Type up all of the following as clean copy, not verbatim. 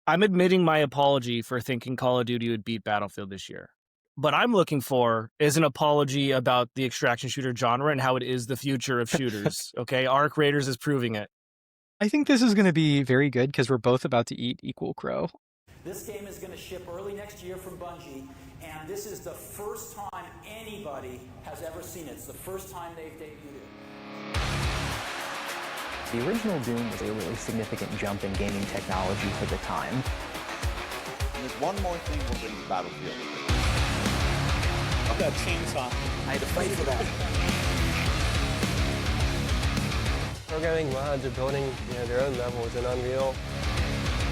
I'm admitting my apology for thinking Call of Duty would beat Battlefield this year. What I'm looking for is an apology about the extraction shooter genre and how it is the future of shooters. Okay, Arc Raiders is proving it. I think this is going to be very good because we're both about to eat equal crow. This game is going to ship early next year from Bungie, and this is the first time anybody has ever seen it. It's the first time they've debuted it. The original Doom was a really significant jump in gaming technology for the time. And there's one more thing we'll bring to Battlefield. I've got a chainsaw. I had to fight for that. Programming mods or building their own levels in Unreal.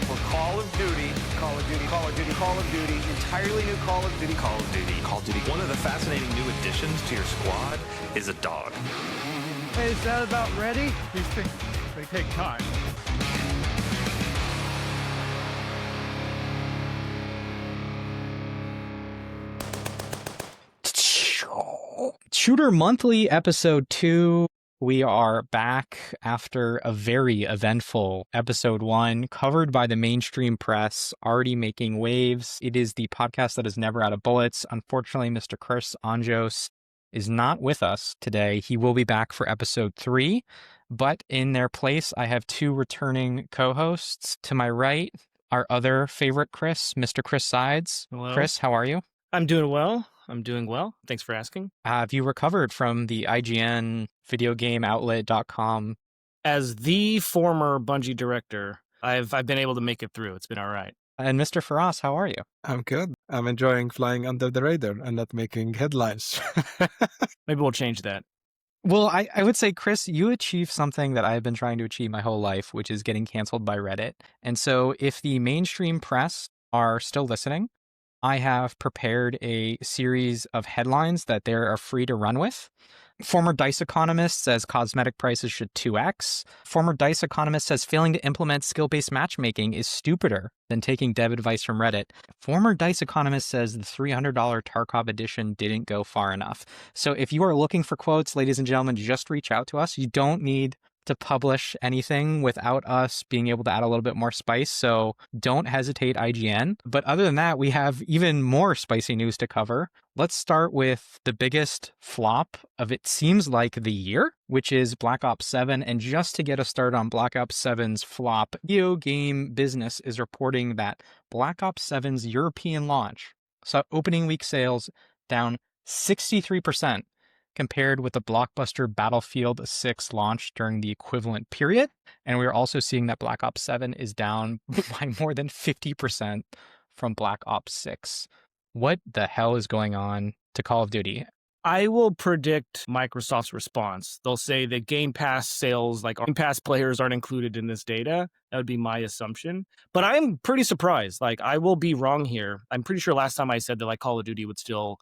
For Call of Duty, Call of Duty, Call of Duty, Call of Duty, entirely new Call of Duty, Call of Duty, Call of Duty. One of the fascinating new additions to your squad is a dog. Hey, is that about ready? These things, they take time. Shooter Monthly Episode 2. We are back after a very eventful Episode 1, covered by the mainstream press, already making waves. It is the podcast that is never out of bullets. Unfortunately, Mr. Chris Anjos is not with us today. He will be back for Episode 3, but in their place, I have two returning co-hosts. To my right, our other favorite Chris, Mr. Chris Sides. Hello. Chris, how are you? I'm doing well. Thanks for asking. Have you recovered from the IGN videogameoutlet.com? As the former Bungie director, I've been able to make it through. It's been all right. And Mr. Feras, how are you? I'm good. I'm enjoying flying under the radar and not making headlines. Maybe we'll change that. Well, I would say, Chris, you achieved something that I've been trying to achieve my whole life, which is getting canceled by Reddit. And so if the mainstream press are still listening, I have prepared a series of headlines that they are free to run with. Former DICE economist says cosmetic prices should 2x. Former DICE economist says failing to implement skill-based matchmaking is stupider than taking dev advice from Reddit. Former DICE economist says the $300 Tarkov edition didn't go far enough. So if you are looking for quotes, ladies and gentlemen, just reach out to us. You don't need to publish anything without us being able to add a little bit more spice. So don't hesitate, IGN. But other than that, we have even more spicy news to cover. Let's start with the biggest flop of it seems like the year, which is Black Ops 7. And just to get us started on Black Ops 7's flop, Video Game Business is reporting that Black Ops 7's European launch saw opening week sales down 63%. compared with the blockbuster Battlefield 6 launch during the equivalent period. And we're also seeing that Black Ops 7 is down by more than 50% from Black Ops 6. What the hell is going on to Call of Duty? I will predict Microsoft's response. They'll say that Game Pass sales, like Game Pass players, aren't included in this data. That would be my assumption. But I'm pretty surprised. Like, I will be wrong here. I'm pretty sure last time I said that like Call of Duty would still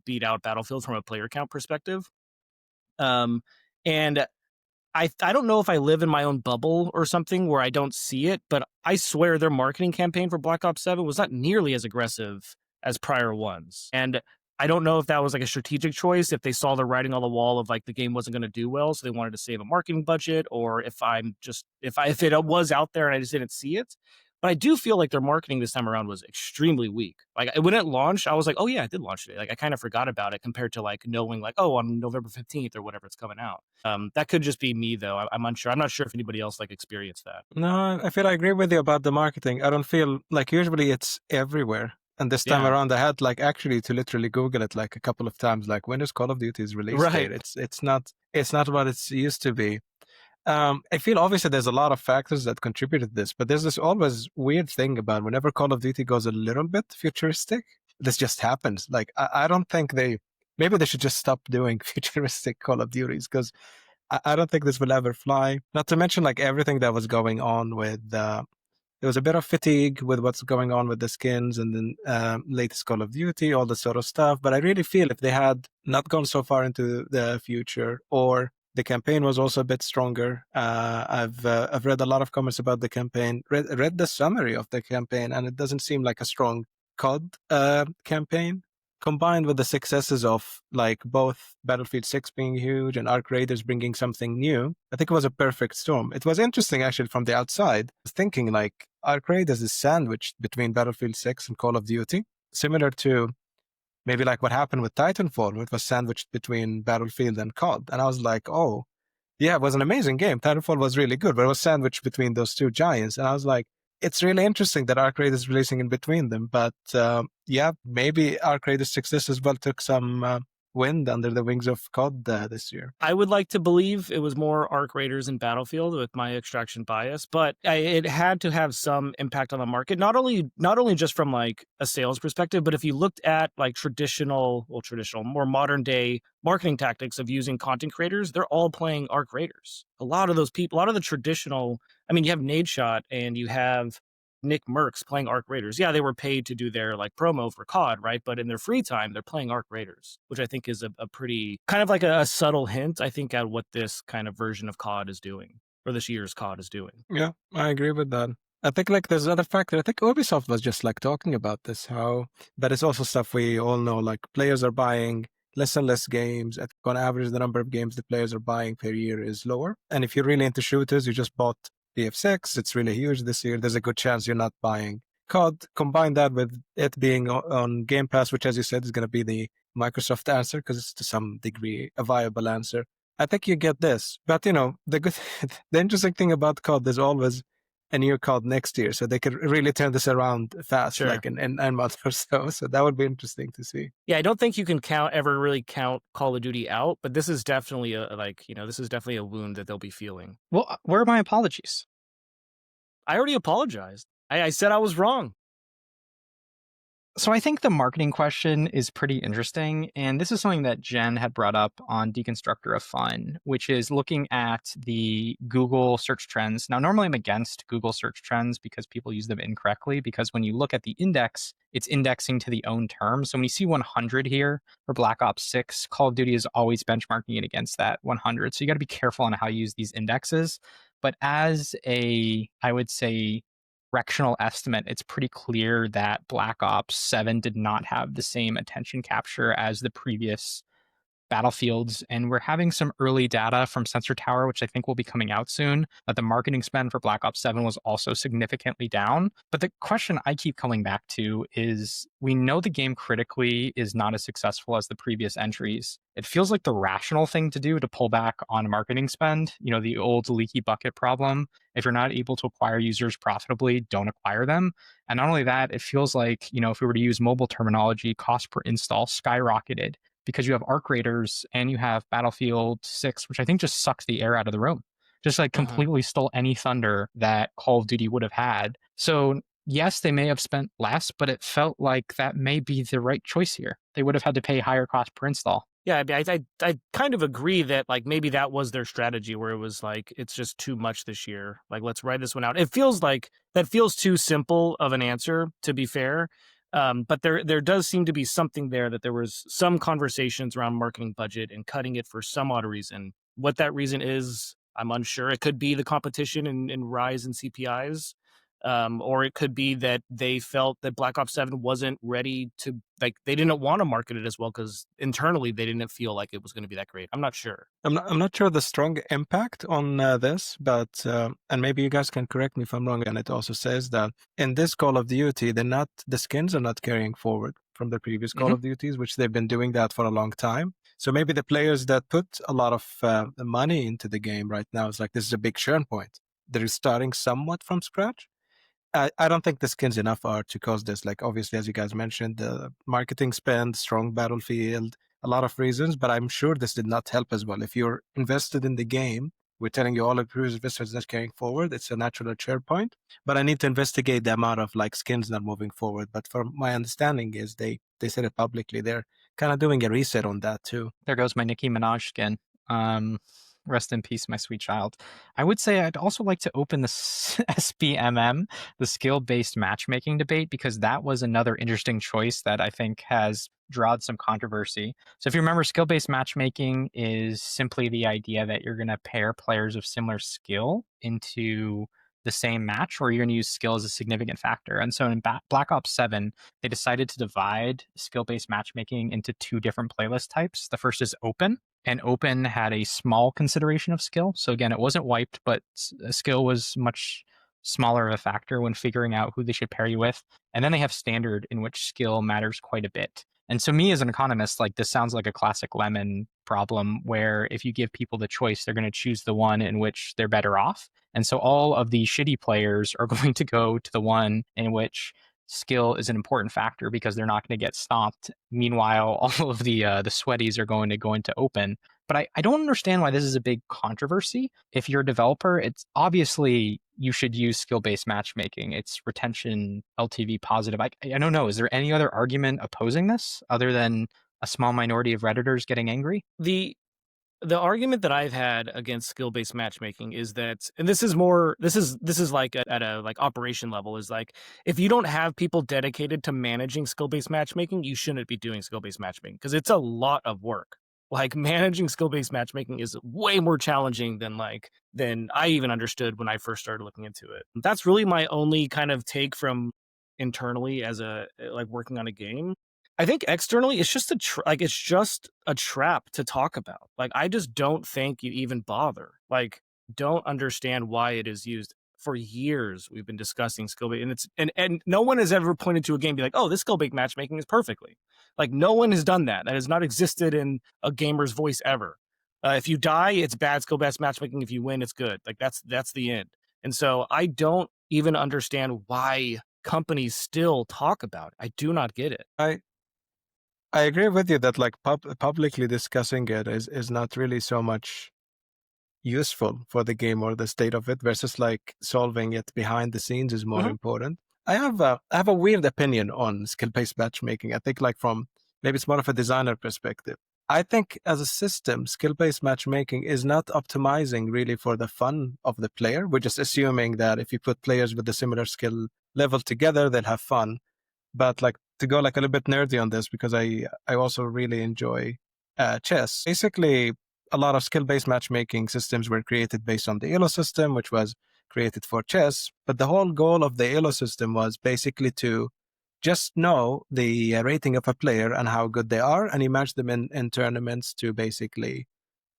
beat out Battlefield from a player count perspective. And I don't know if I live in my own bubble or something where I don't see it, but I swear their marketing campaign for Black Ops 7 was not nearly as aggressive as prior ones. And I don't know if that was like a strategic choice, if they saw the writing on the wall of like the game wasn't going to do well, so they wanted to save a marketing budget, or if it was out there and I just didn't see it. But I do feel like their marketing this time around was extremely weak. Like when it launched, I was like, oh yeah, it did launch today. Like I kind of forgot about it compared to like knowing like, oh, on November 15th or whatever it's coming out. That could just be me though. I'm unsure. I'm not sure if anybody else like experienced that. No, I feel I agree with you about the marketing. I don't feel like usually it's everywhere. And this time around, I had like actually to literally Google it like a couple of times, like when is Call of Duty's release date? It's not what it's used to be. I feel obviously there's a lot of factors that contributed to this, but there's this always weird thing about whenever Call of Duty goes a little bit futuristic, this just happens. Like I don't think maybe they should just stop doing futuristic Call of Duties because I don't think this will ever fly. Not to mention like everything that was going on with there was a bit of fatigue with what's going on with the skins and then latest Call of Duty, all this sort of stuff. But I really feel if they had not gone so far into the future, or the campaign was also a bit stronger. I've read a lot of comments about the campaign, read the summary of the campaign, and it doesn't seem like a strong COD campaign. Combined with the successes of like both Battlefield 6 being huge and Arc Raiders bringing something new, I think it was a perfect storm. It was interesting actually from the outside, thinking like, Arcade is sandwiched between Battlefield 6 and Call of Duty, similar to maybe like what happened with Titanfall, which was sandwiched between Battlefield and COD. And I was like, oh, yeah, it was an amazing game. Titanfall was really good, but it was sandwiched between those two giants. And I was like, it's really interesting that Arcade is releasing in between them. But yeah, maybe Arcade's success as well took some wind under the wings of COD this year. I would like to believe it was more Arc Raiders and Battlefield with my extraction bias, but it had to have some impact on the market. Not only just from like a sales perspective, but if you looked at like traditional, more modern day marketing tactics of using content creators, they're all playing Arc Raiders. A lot of those people, a lot of the traditional, I mean, you have Nadeshot and you have Nick Merckx playing Arc Raiders. Yeah, they were paid to do their like promo for COD, right? But in their free time, they're playing Arc Raiders, which I think is a pretty kind of like a subtle hint, I think, at what this kind of version of COD is doing, or this year's COD is doing. Yeah, I agree with that. I think like there's another factor. I think Ubisoft was just like talking about this, but it's also stuff we all know, like players are buying less and less games. I think on average, the number of games the players are buying per year is lower. And if you're really into shooters, you just bought BF6, it's really huge this year. There's a good chance you're not buying COD. Combine that with it being on Game Pass, which, as you said, is going to be the Microsoft answer because it's to some degree a viable answer. I think you get this. But, the interesting thing about COD, there's always a new COD next year. So they could really turn this around fast, Sure. like in 9 months or so. So that would be interesting to see. Yeah, I don't think you can ever really count Call of Duty out, but this is definitely a wound that they'll be feeling. Well, where are my apologies? I already apologized. I said I was wrong. So I think the marketing question is pretty interesting, and this is something that Jen had brought up on Deconstructor of Fun, which is looking at the Google search trends. Now, normally I'm against Google search trends because people use them incorrectly, because when you look at the index, it's indexing to the own term. So when you see 100 here for Black Ops 6, Call of Duty is always benchmarking it against that 100. So you got to be careful on how you use these indexes. But as I would say, directional estimate, it's pretty clear that Black Ops 7 did not have the same attention capture as the previous Battlefields, and we're having some early data from Sensor Tower, which I think will be coming out soon, that the marketing spend for Black Ops 7 was also significantly down. But the question I keep coming back to is, we know the game critically is not as successful as the previous entries. It feels like the rational thing to do to pull back on marketing spend, the old leaky bucket problem. If you're not able to acquire users profitably, don't acquire them. And not only that, it feels like, if we were to use mobile terminology, cost per install skyrocketed, because you have Arc Raiders and you have Battlefield 6, which I think just sucks the air out of the room. Just like completely stole any thunder that Call of Duty would have had. So yes, they may have spent less, but it felt like that may be the right choice here. They would have had to pay higher cost per install. Yeah, I kind of agree that like maybe that was their strategy, where it was like, it's just too much this year. Like, let's ride this one out. It feels like that feels too simple of an answer, to be fair. But there does seem to be something there, that there was some conversations around marketing budget and cutting it for some odd reason. What that reason is, I'm unsure. It could be the competition and rise in CPIs. Or it could be that they felt that Black Ops 7 wasn't ready to, like, they didn't want to market it as well because internally they didn't feel like it was going to be that great. I'm not sure. I'm not sure the strong impact on this, but and maybe you guys can correct me if I'm wrong. And it also says that in this Call of Duty, the skins are not carrying forward from the previous Call of Duties, which they've been doing that for a long time. So maybe the players that put a lot of money into the game right now is like, this is a big churn point. They're starting somewhat from scratch. I don't think the skins enough are to cause this. Like, obviously, as you guys mentioned, the marketing spend, strong Battlefield, a lot of reasons, but I'm sure this did not help as well. If you're invested in the game, we're telling you all of previous investors not carrying forward, it's a natural churn point. But I need to investigate the amount of like skins not moving forward. But from my understanding is they said it publicly. They're kind of doing a reset on that too. There goes my Nicki Minaj skin. Rest in peace, my sweet child. I would say I'd also like to open the SPMM, the skill-based matchmaking debate, because that was another interesting choice that I think has drawn some controversy. So if you remember, skill-based matchmaking is simply the idea that you're going to pair players of similar skill into the same match, or you're going to use skill as a significant factor. And so in Black Ops 7, they decided to divide skill-based matchmaking into two different playlist types. The first is open, and open had a small consideration of skill. So again, it wasn't wiped, but skill was much smaller of a factor when figuring out who they should pair you with. And then they have standard, in which skill matters quite a bit. And so me as an economist, like, this sounds like a classic lemon problem where if you give people the choice, they're going to choose the one in which they're better off. And so all of the shitty players are going to go to the one in which skill is an important factor because they're not going to get stopped. Meanwhile, all of the sweaties are going to go into open. But I don't understand why this is a big controversy. If you're a developer, it's obviously you should use skill-based matchmaking. It's retention LTV positive. I don't know. Is there any other argument opposing this other than a small minority of Redditors getting angry? The argument that I've had against skill-based matchmaking is that, and this is like at a like operation level, is like, if you don't have people dedicated to managing skill-based matchmaking, you shouldn't be doing skill-based matchmaking because it's a lot of work. Like, managing skill-based matchmaking is way more challenging than I even understood when I first started looking into it. That's really my only kind of take from internally as working on a game. I think externally, it's just a trap to talk about. Like, I just don't think you even bother. Like, don't understand why it is used. For years, we've been discussing skill-based, and no one has ever pointed to a game and be like, oh, this skill-based matchmaking is perfectly. Like, no one has done that. That has not existed in a gamer's voice ever. If you die, it's bad skill-based matchmaking. If you win, it's good. Like, that's the end. And so I don't even understand why companies still talk about it. I do not get it. I agree with you that like publicly discussing it is not really so much useful for the game or the state of it, versus like solving it behind the scenes is more important. I have a weird opinion on skill-based matchmaking. I think, like, from maybe it's more of a designer perspective. I think as a system, skill-based matchmaking is not optimizing really for the fun of the player. We're just assuming that if you put players with a similar skill level together, they'll have fun. But like, to go like a little bit nerdy on this, because I also really enjoy chess. Basically, a lot of skill-based matchmaking systems were created based on the ELO system, which was created for chess. But the whole goal of the ELO system was basically to just know the rating of a player and how good they are, and you match them in tournaments to basically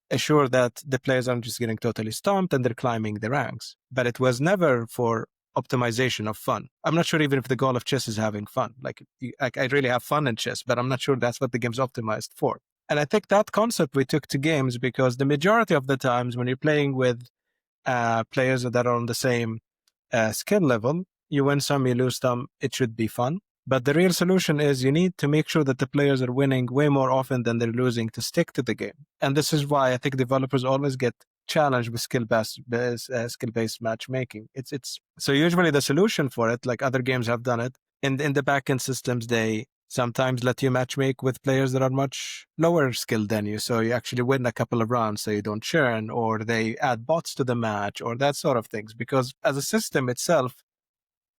assure that the players aren't just getting totally stomped and they're climbing the ranks. But it was never for optimization of fun. I'm not sure even if the goal of chess is having fun. Like, I really have fun in chess, but I'm not sure that's what the game's optimized for. And I think that concept we took to games, because the majority of the times when you're playing with players that are on the same skill level, you win some, you lose some, it should be fun. But the real solution is you need to make sure that the players are winning way more often than they're losing to stick to the game. And this is why I think developers always get challenged with skill-based matchmaking. It's so usually the solution for it, like other games have done it, in the backend systems, they sometimes let you matchmake with players that are much lower skilled than you, so you actually win a couple of rounds so you don't churn, or they add bots to the match, or that sort of things. Because as a system itself,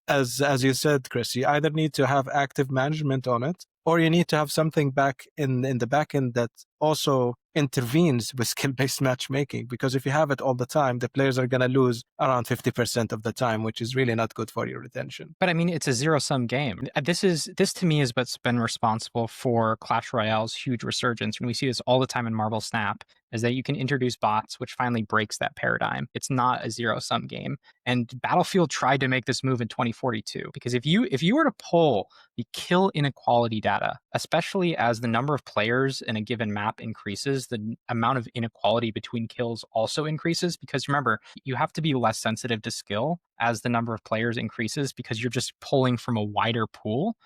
as you said, Chris, you either need to have active management on it, or you need to have something back in the back end that also intervenes with skill-based matchmaking. Because if you have it all the time, the players are going to lose around 50% of the time, which is really not good for your retention. But I mean, it's a zero-sum game. This to me is what's been responsible for Clash Royale's huge resurgence. And we see this all the time in Marvel Snap, is that you can introduce bots, which finally breaks that paradigm. It's not a zero-sum game. And Battlefield tried to make this move in 2042, because if you were to pull the kill inequality data, especially as the number of players in a given map increases, the amount of inequality between kills also increases. Because remember, you have to be less sensitive to skill as the number of players increases, because you're just pulling from a wider pool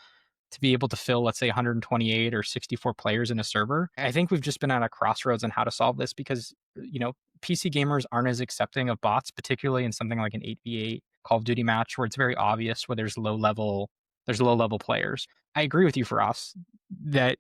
to be able to fill, let's say, 128 or 64 players in a server. I think we've just been at a crossroads on how to solve this, because, PC gamers aren't as accepting of bots, particularly in something like an 8v8 Call of Duty match where it's very obvious where there's low level players. I agree with you, Feras, that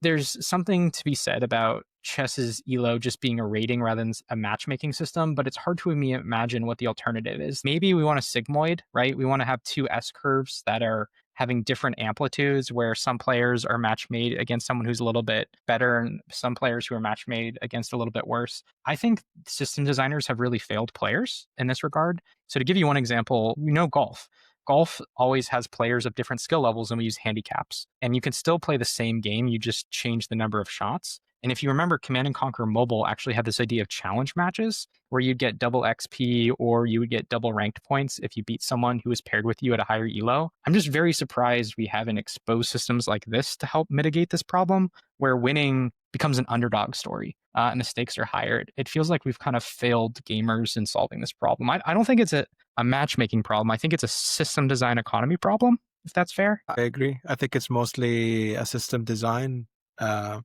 there's something to be said about chess's ELO just being a rating rather than a matchmaking system, but it's hard to imagine what the alternative is. Maybe we want a sigmoid, right? We want to have two S curves that are having different amplitudes, where some players are match made against someone who's a little bit better and some players who are match made against a little bit worse. I think system designers have really failed players in this regard. So to give you one example, golf. Golf always has players of different skill levels, and we use handicaps. And you can still play the same game, you just change the number of shots. And if you remember, Command & Conquer Mobile actually had this idea of challenge matches where you'd get double XP or you would get double ranked points if you beat someone who was paired with you at a higher elo. I'm just very surprised we haven't exposed systems like this to help mitigate this problem, where winning becomes an underdog story and the stakes are higher. It feels like we've kind of failed gamers in solving this problem. I don't think it's a matchmaking problem. I think it's a system design economy problem, if that's fair. I agree. I think it's mostly a system design a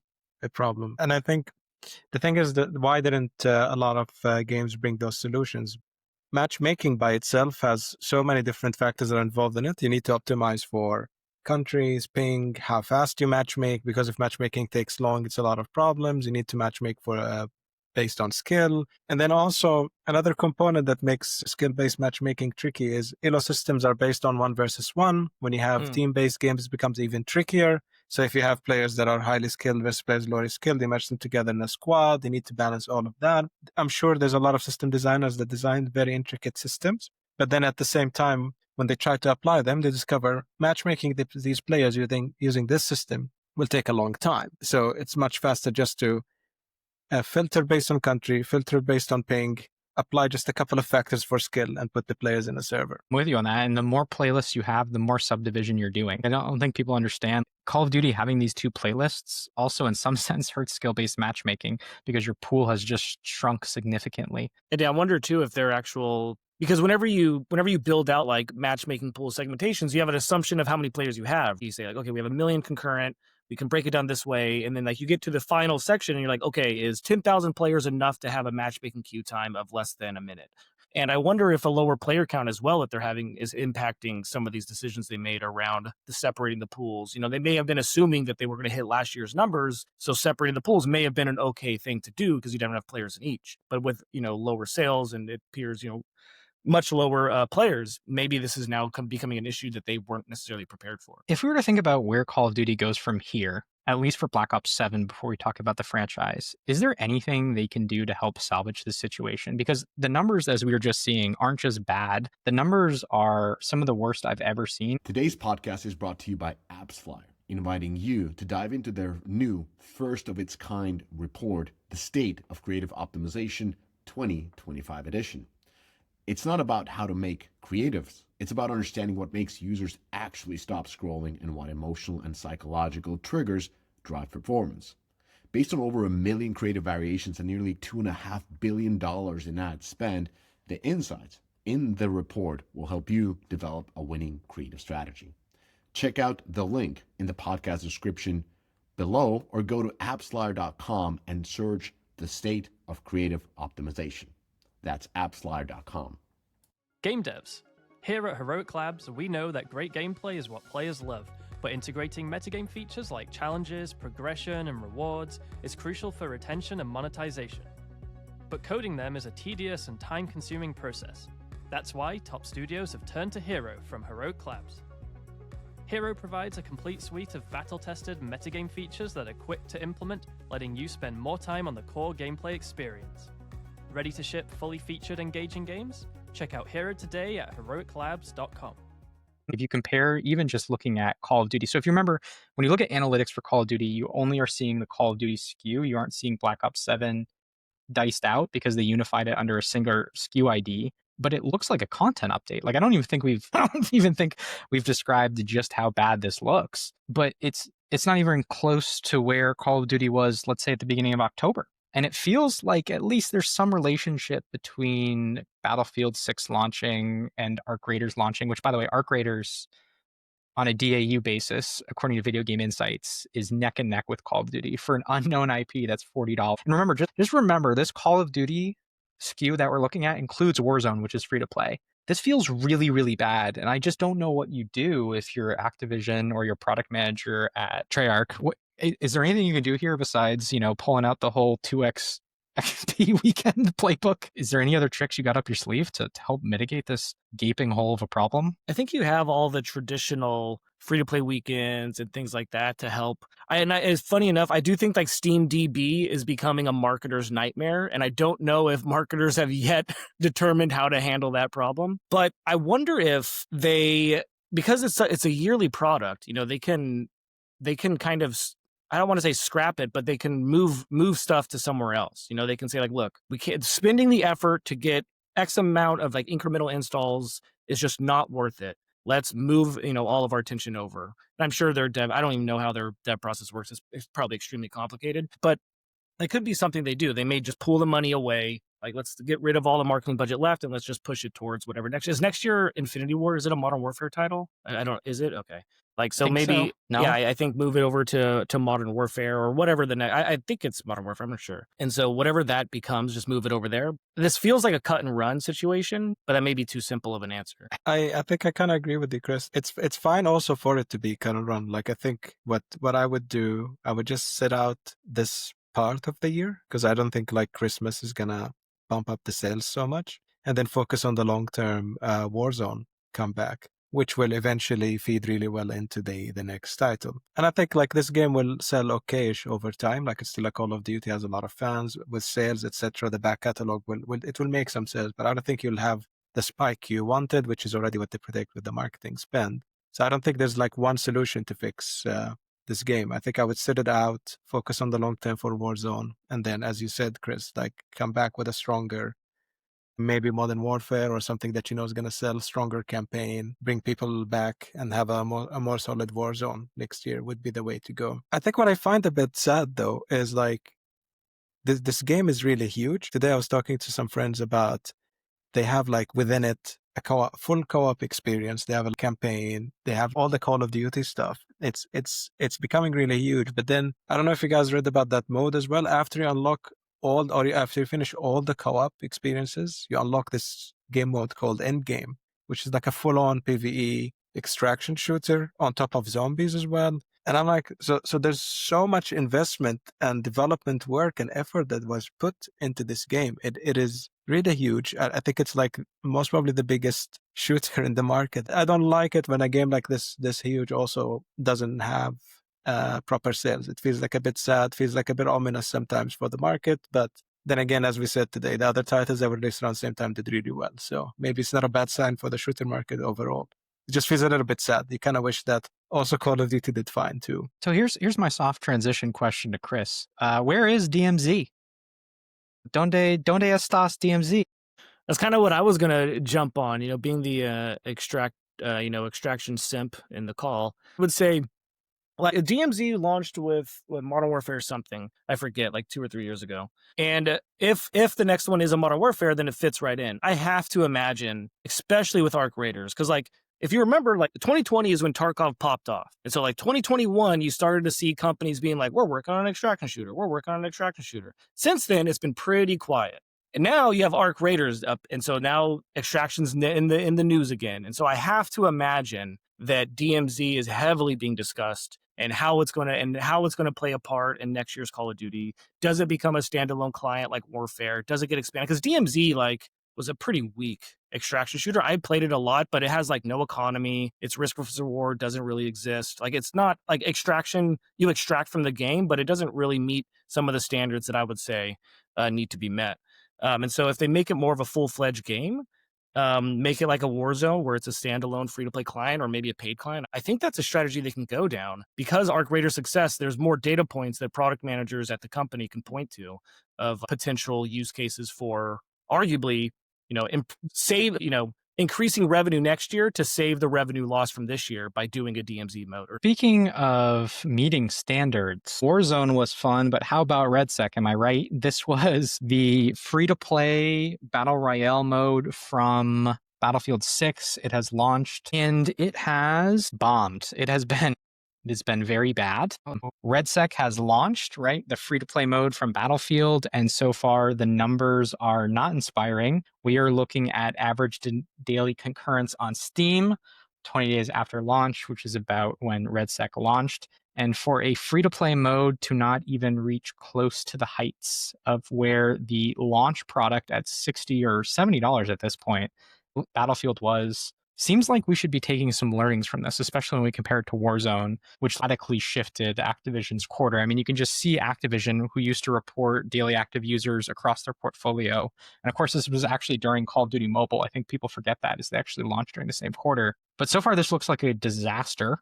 problem. And I think the thing is that why didn't a lot of games bring those solutions? Matchmaking by itself has so many different factors that are involved in it. You need to optimize for countries, ping, how fast you matchmake, because if matchmaking takes long, it's a lot of problems. You need to matchmake for based on skill. And then also another component that makes skill-based matchmaking tricky is elo systems are based on 1 versus 1. When you have team-based games, it becomes even trickier. So if you have players that are highly skilled versus players lower skilled, they match them together in a squad. They need to balance all of that. I'm sure there's a lot of system designers that design very intricate systems, but then at the same time, when they try to apply them, they discover matchmaking these players using this system will take a long time. So it's much faster just to filter based on country, filter based on ping, apply just a couple of factors for skill and put the players in a server. I'm with you on that. And the more playlists you have, the more subdivision you're doing. I don't think people understand Call of Duty having these 2 playlists also in some sense hurts skill-based matchmaking because your pool has just shrunk significantly. And I wonder too if they're actual, because whenever you build out like matchmaking pool segmentations, you have an assumption of how many players you have. You say like, okay, we have 1 million concurrent. We can break it down this way. And then like you get to the final section and you're like, okay, is 10,000 players enough to have a matchmaking queue time of less than a minute? And I wonder if a lower player count as well that they're having is impacting some of these decisions they made around the separating the pools. You know, they may have been assuming that they were going to hit last year's numbers. So separating the pools may have been an okay thing to do because you don't have enough players in each. But with, lower sales and it appears, much lower players, maybe this is now becoming an issue that they weren't necessarily prepared for. If we were to think about where Call of Duty goes from here, at least for Black Ops 7, before we talk about the franchise, is there anything they can do to help salvage the situation? Because the numbers, as we were just seeing, aren't just bad. The numbers are some of the worst I've ever seen. Today's podcast is brought to you by AppsFlyer, inviting you to dive into their new first-of-its-kind report, The State of Creative Optimization 2025 edition. It's not about how to make creatives. It's about understanding what makes users actually stop scrolling and what emotional and psychological triggers drive performance. Based on over 1 million creative variations and nearly $2.5 billion in ad spend, the insights in the report will help you develop a winning creative strategy. Check out the link in the podcast description below or go to appsflyer.com and search the state of creative optimization. That's appsflyer.com. Game devs. Here at Heroic Labs, we know that great gameplay is what players love, but integrating metagame features like challenges, progression, and rewards is crucial for retention and monetization. But coding them is a tedious and time-consuming process. That's why top studios have turned to Hero from Heroic Labs. Hero provides a complete suite of battle-tested metagame features that are quick to implement, letting you spend more time on the core gameplay experience. Ready to ship fully featured engaging games? Check out Hero today at heroiclabs.com. If you compare even just looking at Call of Duty, so if you remember, when you look at analytics for Call of Duty, you only are seeing the Call of Duty SKU. You aren't seeing Black Ops 7 diced out because they unified it under a single SKU ID. But it looks like a content update. Like I don't even think we've described just how bad this looks. But it's not even close to where Call of Duty was, let's say, at the beginning of October. And it feels like at least there's some relationship between Battlefield 6 launching and Arc Raiders launching, which, by the way, Arc Raiders on a DAU basis, according to Video Game Insights, is neck and neck with Call of Duty for an unknown IP that's $40. And remember, just remember, this Call of Duty SKU that we're looking at includes Warzone, which is free to play. This feels really, really bad. And I just don't know what you do if you're Activision or your product manager at Treyarch. Is there anything you can do here besides, pulling out the whole 2x XP weekend playbook? Is there any other tricks you got up your sleeve to help mitigate this gaping hole of a problem? I think you have all the traditional free-to-play weekends and things like that to help. It's funny enough, I do think like Steam DB is becoming a marketer's nightmare, and I don't know if marketers have yet determined how to handle that problem. But I wonder if because it's a yearly product, they can kind of I don't want to say scrap it, but they can move stuff to somewhere else. You know, they can say like, look, we can't, spending the effort to get X amount of like incremental installs is just not worth it. Let's move, you know, all of our attention over. And I'm sure their dev, I don't even know how their dev process works. It's probably extremely complicated, but it could be something they do. They may just pull the money away. Like, let's get rid of all the marketing budget left and let's just push it towards whatever next is. Next year Infinity War, is it a Modern Warfare title? I don't, is it? Okay. Like, so maybe, No? yeah, I think move it over to Modern Warfare or whatever the next, I think it's Modern Warfare, I'm not sure. And so whatever that becomes, just move it over there. This feels like a cut and run situation, but that may be too simple of an answer. I think I kind of agree with you, Chris. It's fine also for it to be cut and run. Like, I think what I would do, I would just sit out this part of the year, because I don't think like Christmas is gonna bump up the sales so much, and then focus on the long-term Warzone comeback, which will eventually feed really well into the next title. And I think like this game will sell okayish over time. Like, it's still a Call of Duty, has a lot of fans with sales, etc. The back catalog will make some sales, but I don't think you'll have the spike you wanted, which is already what they predict with the marketing spend. So I don't think there's like one solution to fix this game. I think I would sit it out, focus on the long term for Warzone, and then, as you said, Chris, like come back with a stronger, maybe Modern Warfare or something that you know is going to sell, stronger campaign, bring people back, and have a more solid Warzone next year would be the way to go. I think what I find a bit sad though is like this game is really huge. Today I was talking to some friends about, they have like within it a full co-op experience. They have a campaign. They have all the Call of Duty stuff. It's becoming really huge. But then I don't know if you guys read about that mode as well. After you unlock after you finish all the co-op experiences, you unlock this game mode called Endgame, which is like a full-on PvE extraction shooter on top of zombies as well. And I'm like, so there's so much investment and development work and effort that was put into this game. It is really huge. I think it's like most probably the biggest shooter in the market. I don't like it when a game like this huge also doesn't have proper sales. It feels like a bit sad, feels like a bit ominous sometimes for the market. But then again, as we said today, the other titles that were released around the same time did really well. So maybe it's not a bad sign for the shooter market overall. It just feels a little bit sad. You kind of wish that also Call of Duty did fine too. So here's my soft transition question to Chris. Where is DMZ? Donde estás DMZ? That's kind of what I was gonna jump on. You know, being the extraction simp in the call, I would say, like, DMZ launched with Modern Warfare something, I forget, like 2 or 3 years ago. And if the next one is a Modern Warfare, then it fits right in. I have to imagine, especially with Arc Raiders, because like, if you remember, like 2020 is when Tarkov popped off. And so like 2021, you started to see companies being like, we're working on an extraction shooter. We're working on an extraction shooter. Since then, it's been pretty quiet. And now you have Arc Raiders up. And so now extraction's in the news again. And so I have to imagine that DMZ is heavily being discussed, and how it's going to play a part in next year's Call of Duty. Does it become a standalone client like Warfare? Does it get expanded? Because DMZ like was a pretty weak extraction shooter. I played it a lot, but it has like no economy. Its risk versus reward doesn't really exist. Like, it's not like extraction. You extract from the game, but it doesn't really meet some of the standards that I would say need to be met. And so if they make it more of a full-fledged game, make it like a Warzone where it's a standalone free-to-play client or maybe a paid client, I think that's a strategy they can go down. Because Arc Raider's success, there's more data points that product managers at the company can point to of potential use cases for arguably, increasing revenue next year to save the revenue loss from this year by doing a DMZ mode. Speaking of meeting standards, Warzone was fun, but how about RedSec? Am I right? This was the free-to-play Battle Royale mode from Battlefield 6. It has launched, and it has bombed. It has been very bad. RedSec has launched, right? The free-to-play mode from Battlefield, and so far the numbers are not inspiring. We are looking at average daily concurrence on Steam 20 days after launch, which is about when RedSec launched. And for a free-to-play mode to not even reach close to the heights of where the launch product at $60 or $70 at this point, Battlefield was, seems like we should be taking some learnings from this, especially when we compare it to Warzone, which radically shifted Activision's quarter. I mean, you can just see Activision, who used to report daily active users across their portfolio. And of course, this was actually during Call of Duty Mobile. I think people forget that, as they actually launched during the same quarter. But so far, this looks like a disaster.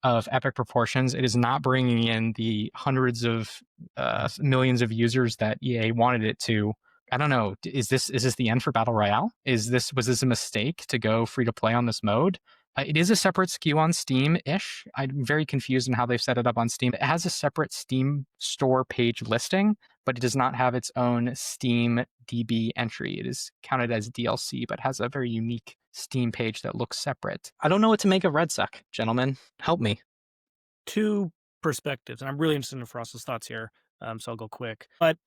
of epic proportions. It is not bringing in the hundreds of millions of users that EA wanted it to. I don't know. Is this the end for Battle Royale? Was this a mistake to go free to play on this mode? It is a separate SKU on Steam-ish. I'm very confused in how they've set it up on Steam. It has a separate Steam store page listing, but it does not have its own Steam DB entry. It is counted as DLC, but has a very unique Steam page that looks separate. I don't know what to make of RedSec, gentlemen. Help me. Two perspectives, and I'm really interested in Frost's thoughts here, so I'll go quick. But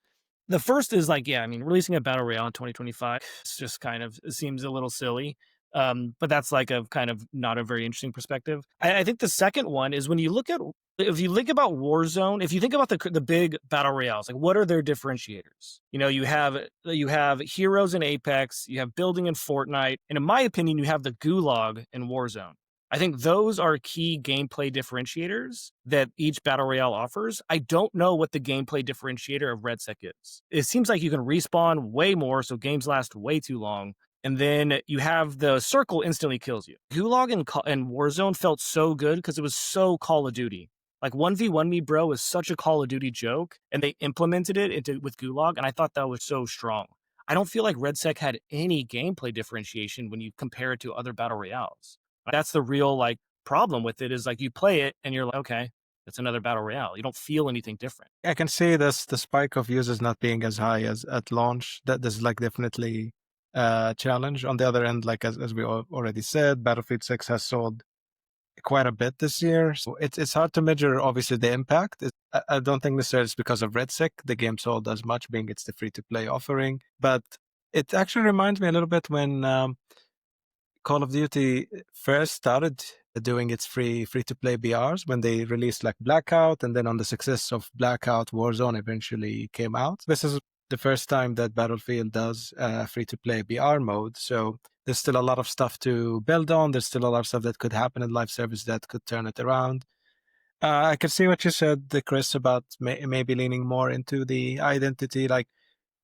the first is like, yeah, I mean, releasing a Battle Royale in 2025, it's just kind of, it seems a little silly. But that's like a kind of not a very interesting perspective. I think the second one is when you look at, if you think about Warzone, if you think about the big battle royales, like what are their differentiators? You know, you have heroes in Apex, you have building in Fortnite, and in my opinion, you have the gulag in Warzone. I think those are key gameplay differentiators that each battle royale offers. I don't know what the gameplay differentiator of RedSec is. It seems like you can respawn way more, so games last way too long. And then you have the circle instantly kills you. Gulag and Warzone felt so good because it was so Call of Duty. Like 1v1 me, bro, is such a Call of Duty joke, and they implemented it with Gulag, and I thought that was so strong. I don't feel like RedSec had any gameplay differentiation when you compare it to other battle royales. That's the real like problem with it, is like you play it and you're like, okay, it's another battle royale. You don't feel anything different. I can see this, the spike of users not being as high as at launch. That is like definitely challenge. On the other end, like as we already said, Battlefield 6 has sold quite a bit this year. So it's hard to measure, obviously, the impact. I don't think necessarily it's because of RedSec, the game sold as much, being it's the free-to-play offering. But it actually reminds me a little bit when Call of Duty first started doing its free-to-play BRs, when they released like Blackout, and then on the success of Blackout, Warzone eventually came out. This is the first time that Battlefield does free-to-play BR mode. So there's still a lot of stuff to build on. There's still a lot of stuff that could happen in live service that could turn it around. I can see what you said, Chris, about maybe leaning more into the identity. Like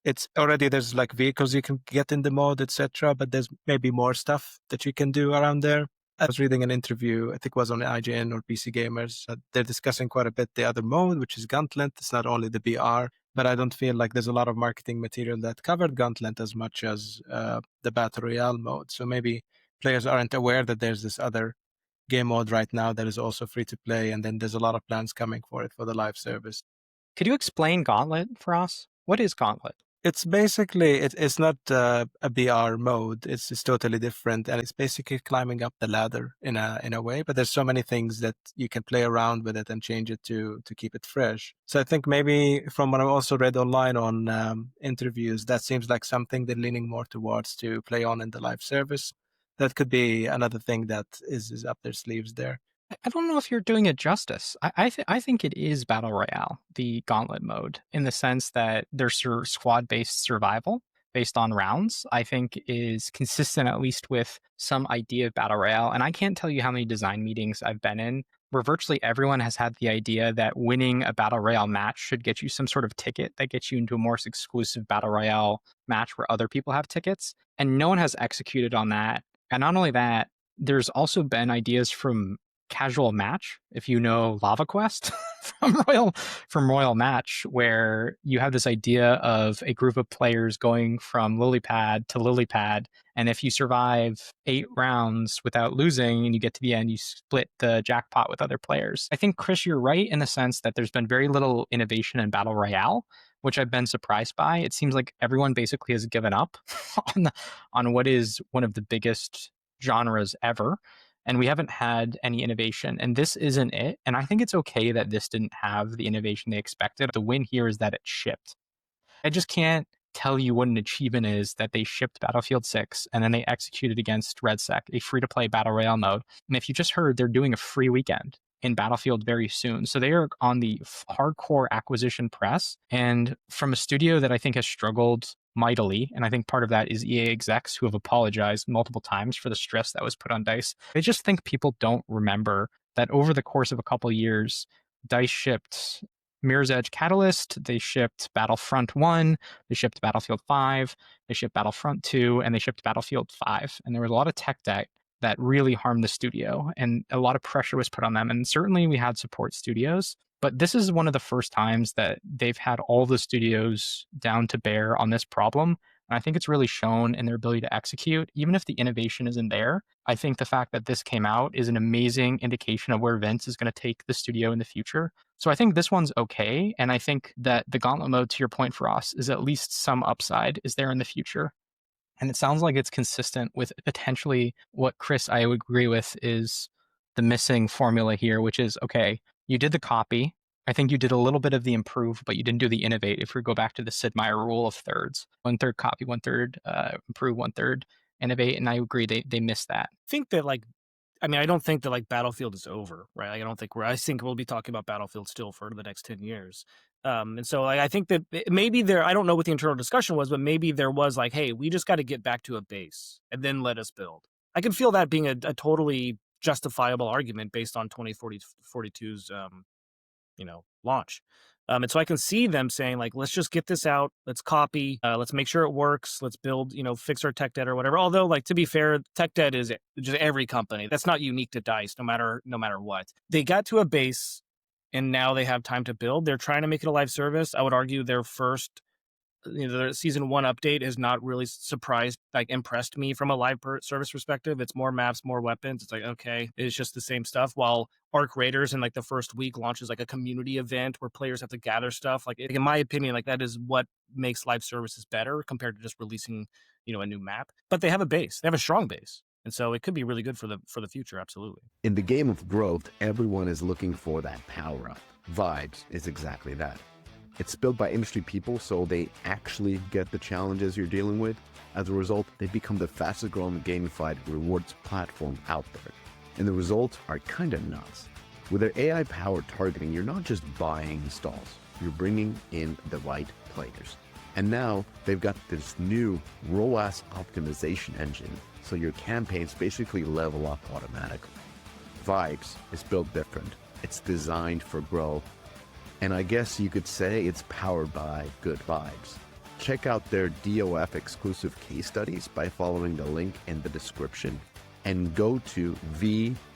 it's already, there's like vehicles you can get in the mode, etc. But there's maybe more stuff that you can do around there. I was reading an interview, I think it was on IGN or PC Gamers. They're discussing quite a bit the other mode, which is Gauntlet. It's not only the BR, but I don't feel like there's a lot of marketing material that covered Gauntlet as much as the Battle Royale mode. So maybe players aren't aware that there's this other game mode right now that is also free to play, and then there's a lot of plans coming for it for the live service. Could you explain Gauntlet for us? What is Gauntlet? It's basically, it's not a BR mode. It's totally different, and it's basically climbing up the ladder in a way. But there's so many things that you can play around with it and change it to keep it fresh. So I think maybe from what I've also read online on interviews, that seems like something they're leaning more towards to play on in the live service. That could be another thing that is up their sleeves there. I don't know if you're doing it justice. I think it is Battle Royale, the Gauntlet mode, in the sense that there's squad-based survival based on rounds, I think is consistent at least with some idea of Battle Royale. And I can't tell you how many design meetings I've been in where virtually everyone has had the idea that winning a Battle Royale match should get you some sort of ticket that gets you into a more exclusive Battle Royale match where other people have tickets. And no one has executed on that. And not only that, there's also been ideas from Casual Match, if you know Lava Quest from Royal Match, where you have this idea of a group of players going from lily pad to lily pad, and if you survive 8 rounds without losing and you get to the end, you split the jackpot with other players. I think, Chris, you're right in the sense that there's been very little innovation in Battle Royale, which I've been surprised by. It seems like everyone basically has given up on what is one of the biggest genres ever. And we haven't had any innovation, and this isn't it. And I think it's okay that this didn't have the innovation they expected. The win here is that it shipped. I just can't tell you what an achievement is that they shipped Battlefield 6 and then they executed against RedSec, a free-to-play Battle Royale mode. And if you just heard, they're doing a free weekend in Battlefield very soon. So they are on the hardcore acquisition press, and from a studio that I think has struggled mightily, and I think part of that is EA execs who have apologized multiple times for the stress that was put on DICE. I just think people don't remember that over the course of a couple years, DICE shipped Mirror's Edge Catalyst, they shipped Battlefront 1, they shipped Battlefield 5, they shipped Battlefront 2, and they shipped Battlefield 5. And there was a lot of tech debt that really harmed the studio, and a lot of pressure was put on them. And certainly we had support studios, but this is one of the first times that they've had all the studios down to bear on this problem. And I think it's really shown in their ability to execute, even if the innovation isn't there. I think the fact that this came out is an amazing indication of where Vince is going to take the studio in the future. So I think this one's okay. And I think that the Gauntlet mode, to your point, for us, is at least some upside is there in the future. And it sounds like it's consistent with potentially what Chris, I would agree with, is the missing formula here, which is, okay, you did the copy. I think you did a little bit of the improve, but you didn't do the innovate. If we go back to the Sid Meier rule of thirds, 1/3 copy, 1/3 improve, 1/3 innovate. And I agree, they missed that. I think that I don't think that like Battlefield is over, right? Like, I think we'll be talking about Battlefield still for the next 10 years. And so I think that maybe I don't know what the internal discussion was, but maybe there was like, hey, we just got to get back to a base and then let us build. I can feel that being a totally justifiable argument based on 2042's, launch. And so I can see them saying like, let's just get this out. Let's copy. Let's make sure it works. Let's build, fix our tech debt or whatever. Although, like, to be fair, tech debt is just every company. That's not unique to DICE, no matter what. They got to a base and now they have time to build. They're trying to make it a live service. I would argue their first, their season 1 update has not really impressed me from a live service perspective. It's more maps, more weapons. It's like, okay, it's just the same stuff. While Arc Raiders in like the first week launches like a community event where players have to gather stuff. Like, in my opinion, like that is what makes live services better compared to just releasing, a new map. But they have a base. They have a strong base. And so it could be really good for the future, absolutely. In the game of growth, everyone is looking for that power-up. Vibes is exactly that. It's built by industry people, so they actually get the challenges you're dealing with. As a result, they become the fastest growing gamified rewards platform out there. And the results are kinda nuts. With their AI-powered targeting, you're not just buying installs, you're bringing in the right players. And now they've got this new ROAS optimization engine, so your campaigns basically level up automatically. Vibes is built different. It's designed for growth. And I guess you could say it's powered by good vibes. Check out their DOF exclusive case studies by following the link in the description. And go to vybs.co.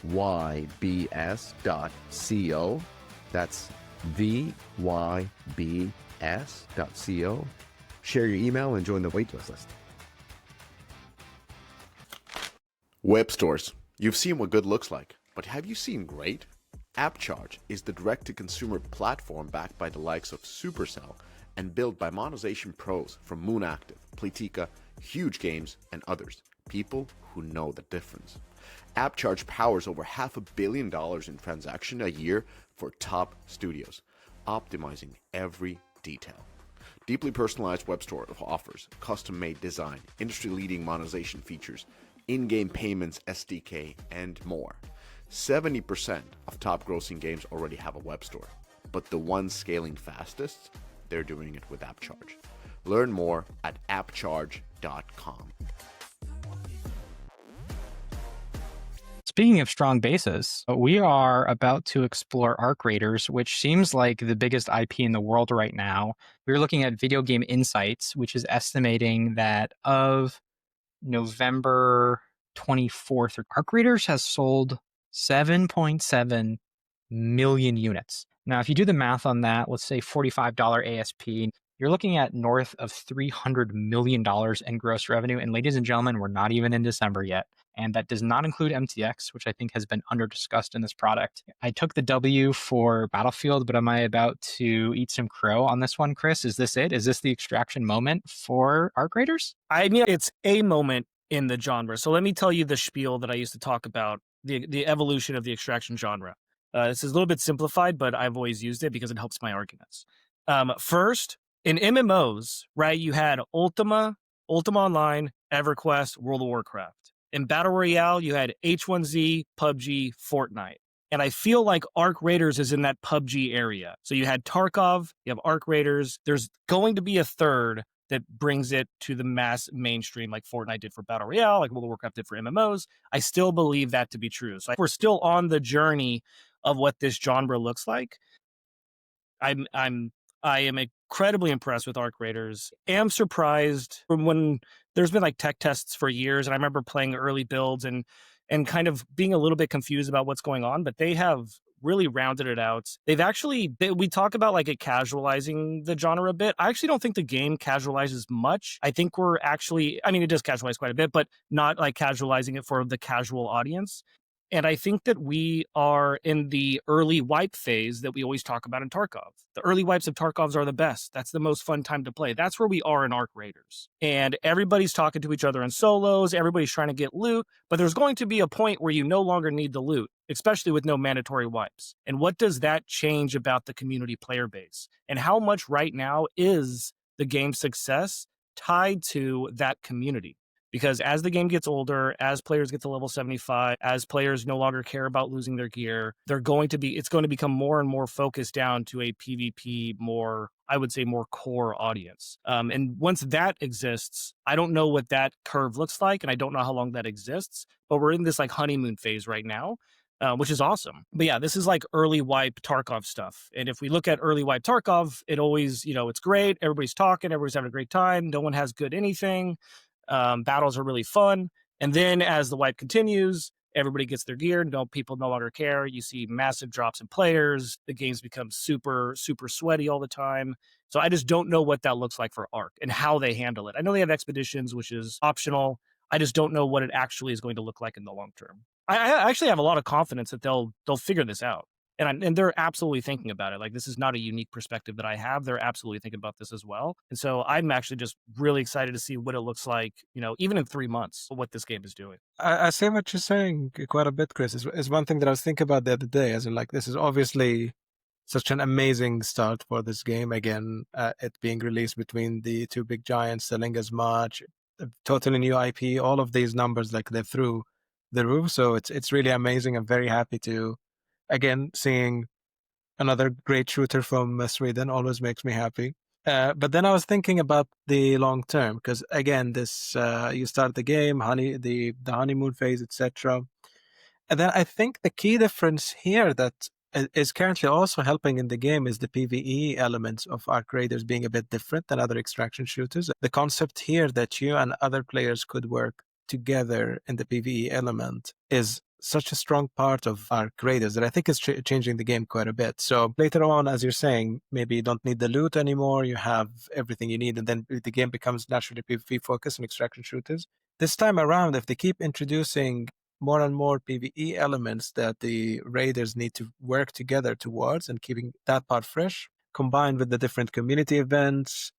That's vybs.co. Share your email and join the waitlist list. Web stores. You've seen what good looks like, but have you seen great? AppCharge is the direct-to-consumer platform backed by the likes of Supercell and built by monetization pros from Moon Active, Playtika, Huge Games, and others. People who know the difference. AppCharge powers over $500 million in transaction a year for top studios, optimizing every detail. Deeply personalized web store offers custom-made design, industry-leading monetization features, in-game payments, SDK, and more. 70% of top grossing games already have a web store, but the ones scaling fastest, they're doing it with AppCharge. Learn more at appcharge.com. Speaking of strong bases, we are about to explore Arc Raiders, which seems like the biggest IP in the world right now. We're looking at Video Game Insights, which is estimating that of November 24th, Arc Raiders has sold 7.7 million units. Now, if you do the math on that, let's say $45 ASP, you're looking at north of $300 million in gross revenue. And ladies and gentlemen, we're not even in December yet. And that does not include MTX, which I think has been under-discussed in this product. I took the W for Battlefield, but am I about to eat some crow on this one, Chris? Is this it? Is this the extraction moment for Arc Raiders? I mean, it's a moment in the genre. So let me tell you the spiel that I used to talk about, the evolution of the extraction genre. This is a little bit simplified, but I've always used it because it helps my arguments. First, in MMOs, right, you had Ultima Online, EverQuest, World of Warcraft. In Battle Royale, you had H1Z, PUBG, Fortnite. And I feel like Arc Raiders is in that PUBG area. So you had Tarkov, you have Arc Raiders. There's going to be a third that brings it to the mass mainstream, like Fortnite did for Battle Royale, like World of Warcraft did for MMOs. I still believe that to be true. So we're still on the journey of what this genre looks like. I am incredibly impressed with Arc Raiders. Am surprised from when there's been like tech tests for years, and I remember playing early builds, and and kind of being a little bit confused about what's going on, but they have really rounded it out. They've actually, we talk about like it casualizing the genre a bit. I actually don't think the game casualizes much. I think we're actually, I mean, it does casualize quite a bit, but not like casualizing it for the casual audience. And I think that we are in the early wipe phase that we always talk about in Tarkov. The early wipes of Tarkovs are the best. That's the most fun time to play. That's where we are in Arc Raiders. And everybody's talking to each other in solos. Everybody's trying to get loot. But there's going to be a point where you no longer need the loot, especially with no mandatory wipes. And what does that change about the community player base? And how much right now is the game's success tied to that community? Because as the game gets older, as players get to level 75, as players no longer care about losing their gear, it's going to become more and more focused down to a PvP, more, I would say, more core audience. And once that exists, I don't know what that curve looks like, and I don't know how long that exists, but we're in this like honeymoon phase right now. Which is awesome. But yeah, this is like early wipe Tarkov stuff. And if we look at early wipe Tarkov, it always, it's great. Everybody's talking, everybody's having a great time. No one has good anything. Battles are really fun. And then as the wipe continues, everybody gets their gear. People no longer care. You see massive drops in players. The games become super, super sweaty all the time. So I just don't know what that looks like for Arc and how they handle it. I know they have expeditions, which is optional. I just don't know what it actually is going to look like in the long term. I actually have a lot of confidence that they'll figure this out. And they're absolutely thinking about it. Like, this is not a unique perspective that I have. They're absolutely thinking about this as well. And so I'm actually just really excited to see what it looks like, even in 3 months, what this game is doing. I see what you're saying quite a bit, Chris. Is one thing that I was thinking about the other day, as in like, this is obviously such an amazing start for this game. Again, it being released between the two big giants, selling as much, totally new IP, all of these numbers, like they're through the roof. So it's really amazing. I'm very happy to, again, seeing another great shooter from Sweden always makes me happy. But then I was thinking about the long term, because again, this you start the game, the honeymoon phase, etc. And then I think the key difference here that is currently also helping in the game is the PvE elements of Arc Raiders being a bit different than other extraction shooters. The concept here that you and other players could work together in the PvE element is such a strong part of Arc Raiders that I think is changing the game quite a bit. So later on, as you're saying, maybe you don't need the loot anymore, you have everything you need, and then the game becomes naturally PvP focused on extraction shooters. This time around, if they keep introducing more and more PvE elements that the raiders need to work together towards and keeping that part fresh, combined with the different community events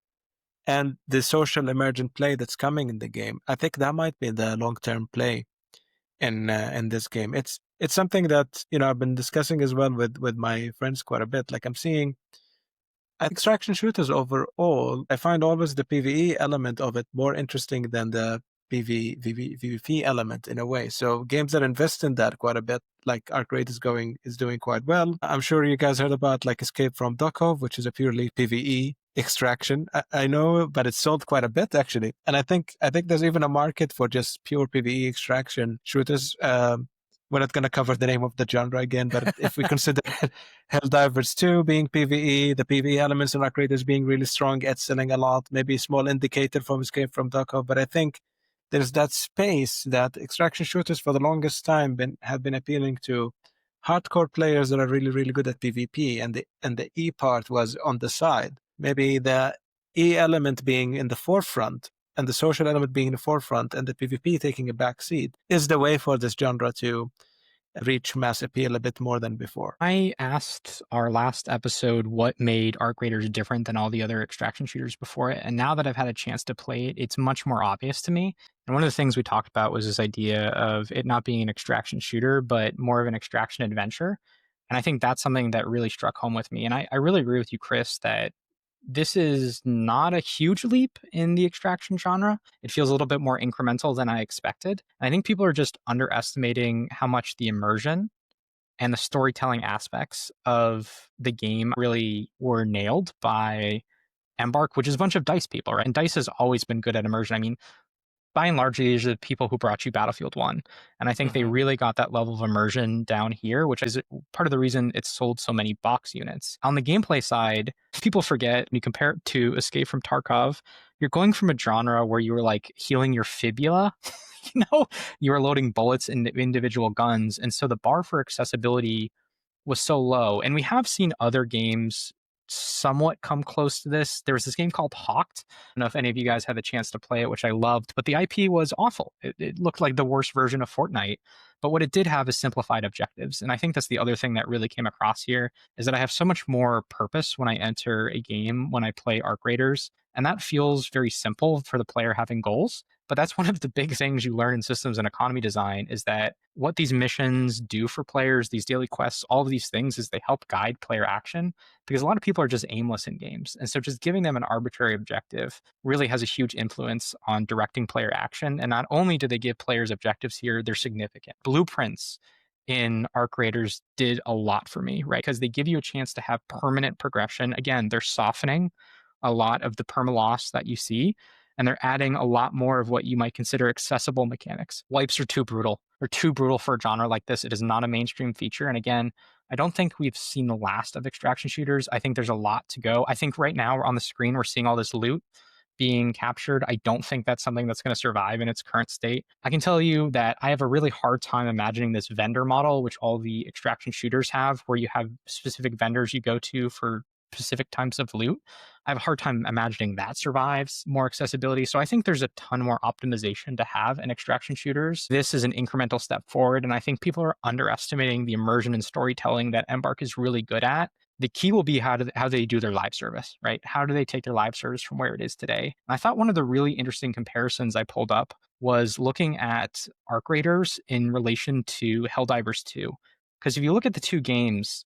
and the social emergent play that's coming in the game, I think that might be the long-term play in this game. It's something that I've been discussing as well with my friends quite a bit. Like, I'm seeing extraction shooters overall, I find always the PvE element of it more interesting than the PvP element in a way. So games that invest in that quite a bit, like Arc Raid is doing quite well. I'm sure you guys heard about like Escape from Tarkov, which is a purely PvE extraction. I know, but it's sold quite a bit actually. And I think there's even a market for just pure PvE extraction shooters. We're not going to cover the name of the genre again, but if we consider Helldivers 2 being PvE, the PvE elements in Arc Raiders being really strong, it's selling a lot, maybe a small indicator from Escape from Tarkov. But I think there's that space that extraction shooters for the longest time have been appealing to hardcore players that are really, really good at PvP, and the E part was on the side. Maybe the E element being in the forefront and the social element being in the forefront and the PvP taking a back seat is the way for this genre to reach mass appeal a bit more than before. I asked our last episode what made Arc Raiders different than all the other extraction shooters before it, and now that I've had a chance to play it, it's much more obvious to me. And one of the things we talked about was this idea of it not being an extraction shooter, but more of an extraction adventure. And I think that's something that really struck home with me. And I really agree with you, Chris, that this is not a huge leap in the extraction genre. It feels a little bit more incremental than I expected. I think people are just underestimating how much the immersion and the storytelling aspects of the game really were nailed by Embark, which is a bunch of DICE people, right? And DICE has always been good at immersion. I mean, by and large, these are the people who brought you Battlefield 1. And I think they really got that level of immersion down here, which is part of the reason it's sold so many box units. On the gameplay side, people forget, when you compare it to Escape from Tarkov, you're going from a genre where you were like healing your fibula you were loading bullets into individual guns. And so the bar for accessibility was so low. And we have seen other games somewhat come close to this. There was this game called Hawked. I don't know if any of you guys had the chance to play it, which I loved, but the IP was awful. It looked like the worst version of Fortnite. But what it did have is simplified objectives. And I think that's the other thing that really came across here is that I have so much more purpose when I enter a game, when I play Arc Raiders. And that feels very simple for the player having goals. But that's one of the big things you learn in systems and economy design is that what these missions do for players, these daily quests, all of these things is they help guide player action because a lot of people are just aimless in games. And so just giving them an arbitrary objective really has a huge influence on directing player action. And not only do they give players objectives here, they're significant. Blueprints in Arc Raiders did a lot for me, right? Because they give you a chance to have permanent progression. Again, they're softening a lot of the perma-loss that you see, and they're adding a lot more of what you might consider accessible mechanics. Wipes are too brutal. They're too brutal for a genre like this. It is not a mainstream feature. And again, I don't think we've seen the last of extraction shooters. I think there's a lot to go. I think right now on the screen, we're seeing all this loot being captured. I don't think that's something that's going to survive in its current state. I can tell you that I have a really hard time imagining this vendor model, which all the extraction shooters have, where you have specific vendors you go to for specific types of loot. I have a hard time imagining that survives more accessibility. So I think there's a ton more optimization to have in extraction shooters. This is an incremental step forward. And I think people are underestimating the immersion and storytelling that Embark is really good at. The key will be how they do their live service, right? How do they take their live service from where it is today? And I thought one of the really interesting comparisons I pulled up was looking at Arc Raiders in relation to Helldivers 2. Because if you look at the two games,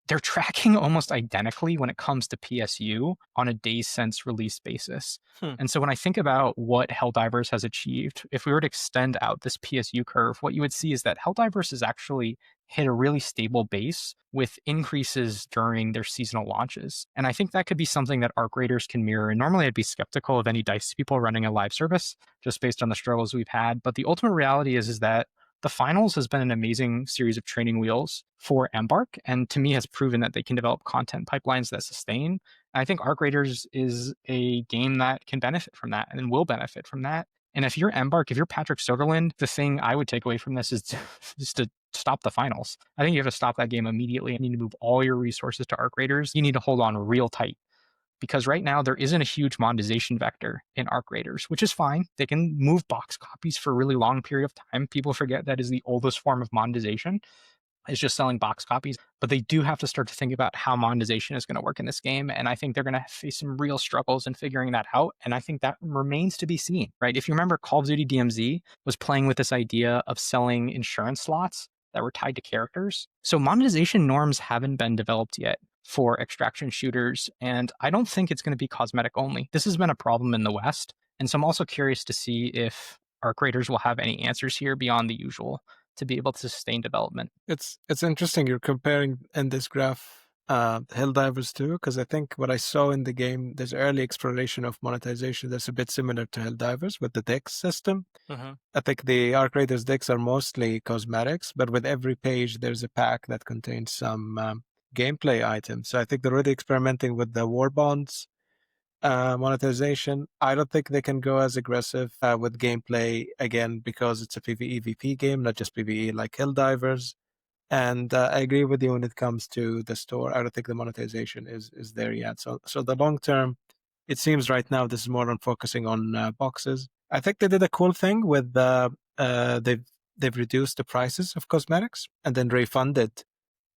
they're tracking almost identically when it comes to PSU on a days since release basis. And so when I think about what Helldivers has achieved, if we were to extend out this PSU curve, what you would see is that Helldivers has actually hit a really stable base with increases during their seasonal launches. And I think that could be something that Arc Raiders can mirror. And normally I'd be skeptical of any DICE people running a live service just based on the struggles we've had. But the ultimate reality is that the finals has been an amazing series of training wheels for Embark, and to me has proven that they can develop content pipelines that sustain. I think Arc Raiders is a game that can benefit from that and will benefit from that. And if you're Embark, if you're Patrick Soderlund, the thing I would take away from this is to stop the finals. I think you have to stop that game immediately. You need to move all your resources to Arc Raiders. You need to hold on real tight. Because right now there isn't a huge monetization vector in Arc Raiders, which is fine. They can move box copies for a really long period of time. People forget that is the oldest form of monetization. It's just selling box copies. But they do have to start to think about how monetization is going to work in this game. And I think they're going to face some real struggles in figuring that out. And I think that remains to be seen, right? If you remember, Call of Duty DMZ was playing with this idea of selling insurance slots that were tied to characters. So monetization norms haven't been developed yet for extraction shooters, and I don't think it's going to be cosmetic only. This has been a problem in the West, and so I'm also curious to see if Arc Raiders will have any answers here beyond the usual to be able to sustain development. It's interesting you're comparing in this graph Helldivers 2, because I think what I saw in the game, there's early exploration of monetization that's a bit similar to Helldivers with the dex system. I think the Arc Raiders decks are mostly cosmetics, but with every page there's a pack that contains some gameplay items. So I think they're already experimenting with the war bonds monetization. I don't think they can go as aggressive with gameplay, again, because it's a PvE-VP game, not just PvE like Helldivers. And I agree with you when it comes to the store. I don't think the monetization is there yet. So the long term, it seems right now this is more on focusing on boxes. I think they did a cool thing with they've reduced the prices of cosmetics and then refunded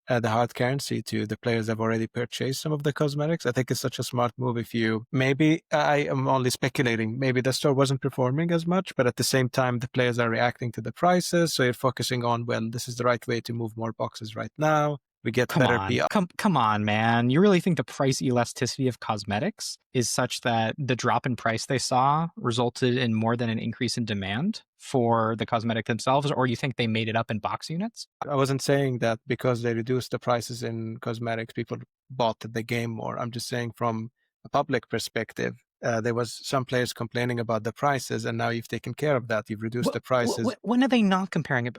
the hard currency to the players that have already purchased some of the cosmetics. I think it's such a smart move. Maybe I am only speculating, maybe the store wasn't performing as much, but at the same time, the players are reacting to the prices. So you're focusing on, well, this is the right way to move more boxes right now. We get better PR. Come on, man. You really think the price elasticity of cosmetics is such that the drop in price they saw resulted in more than an increase in demand for the cosmetic themselves, or you think they made it up in box units? I wasn't saying that because they reduced the prices in cosmetics, people bought the game more. I'm just saying from a public perspective, there was some players complaining about the prices, and now you've taken care of that. You've reduced the prices. When are they not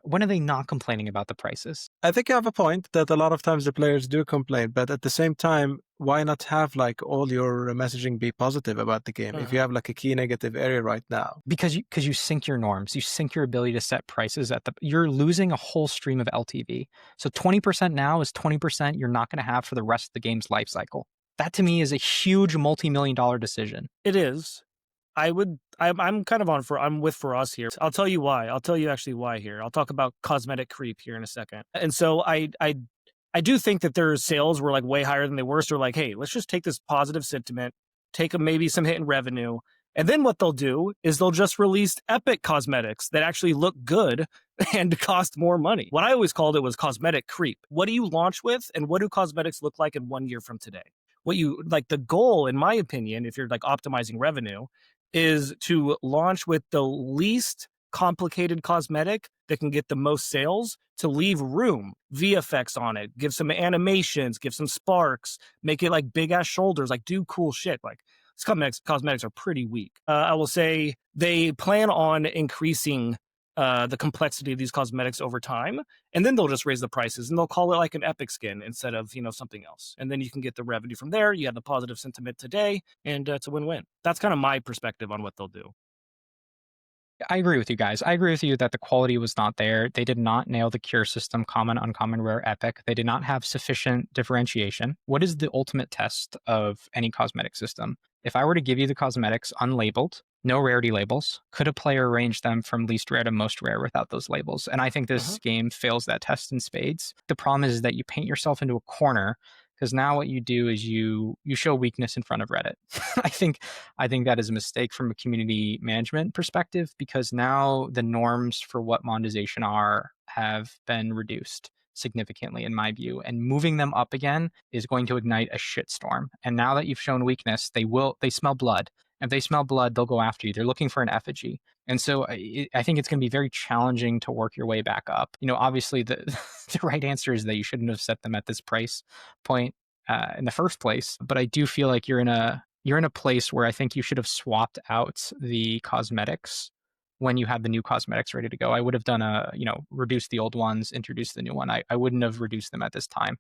when are they not complaining about the prices? I think you have a point that a lot of times the players do complain, but at the same time, why not have like all your messaging be positive about the game? If you have like a key negative area right now, because you sync your norms, you sync your ability to set prices you're losing a whole stream of LTV. So 20% now is 20% you're not going to have for the rest of the game's life cycle. That to me is a huge multi-million-dollar decision. It is. I'm kind of I'm with for us here. I'll tell you why. I'll tell you actually why here. I'll talk about cosmetic creep here in a second. And so I do think that their sales were like way higher than they were. So like, hey, let's just take this positive sentiment, take maybe some hit in revenue. And then what they'll do is they'll just release epic cosmetics that actually look good and cost more money. What I always called it was cosmetic creep. What do you launch with, and what do cosmetics look like in 1 year from today? What you like, the goal, in my opinion, if you're like optimizing revenue, is to launch with the least complicated cosmetic that can get the most sales, to leave room, VFX on it, give some animations, give some sparks, make it like big ass shoulders, like do cool shit. Like cosmetics are pretty weak. I will say they plan on increasing the complexity of these cosmetics over time, and then they'll just raise the prices and they'll call it like an epic skin instead of something else, and then you can get the revenue from there. You have the positive sentiment today, and it's a win-win. That's kind of my perspective on what they'll do. I agree with you guys. I agree with you that the quality was not there. They did not nail the cure system, common, uncommon, rare, epic. They did not have sufficient differentiation. What is the ultimate test of any cosmetic system? If I were to give you the cosmetics unlabeled, no rarity labels, could a player range them from least rare to most rare without those labels? And I think this game fails that test in spades. The problem is that you paint yourself into a corner, because now what you do is you show weakness in front of Reddit. I think that is a mistake from a community management perspective, because now the norms for what monetization are have been reduced significantly in my view, and moving them up again is going to ignite a shitstorm. And now that you've shown weakness, they smell blood. If they smell blood, they'll go after you. They're looking for an effigy. And so I think it's going to be very challenging to work your way back up. Obviously the the right answer is that you shouldn't have set them at this price point in the first place. But I do feel like you're in a place where I think you should have swapped out the cosmetics when you had the new cosmetics ready to go. I would have done reduce the old ones, introduce the new one. I wouldn't have reduced them at this time.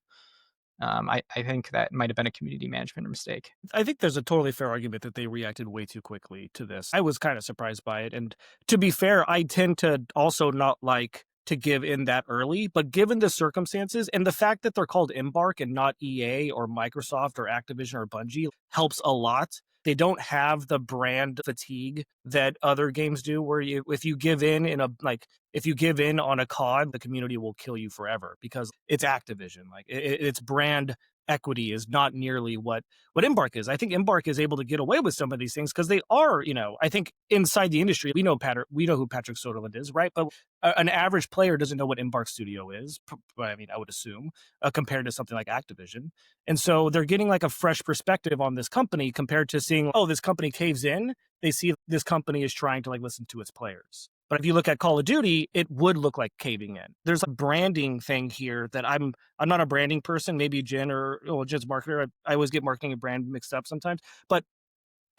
I think that might have been a community management mistake. I think there's a totally fair argument that they reacted way too quickly to this. I was kind of surprised by it. And to be fair, I tend to also not like to give in that early, but given the circumstances and the fact that they're called Embark and not EA or Microsoft or Activision or Bungie helps a lot. They don't have the brand fatigue that other games do, where if you give in on a COD, the community will kill you forever because it's Activision. Like its brand equity is not nearly what Embark is. I think Embark is able to get away with some of these things because they are, I think inside the industry, we know who Patrick Soderlund is, right? But an average player doesn't know what Embark Studio is. I mean, I would assume compared to something like Activision. And so they're getting like a fresh perspective on this company compared to seeing, oh, this company caves in. They see this company is trying to like listen to its players. But if you look at Call of Duty, it would look like caving in. There's a branding thing here that I'm not a branding person. Maybe Jen or Jen's marketer. I always get marketing and brand mixed up sometimes. But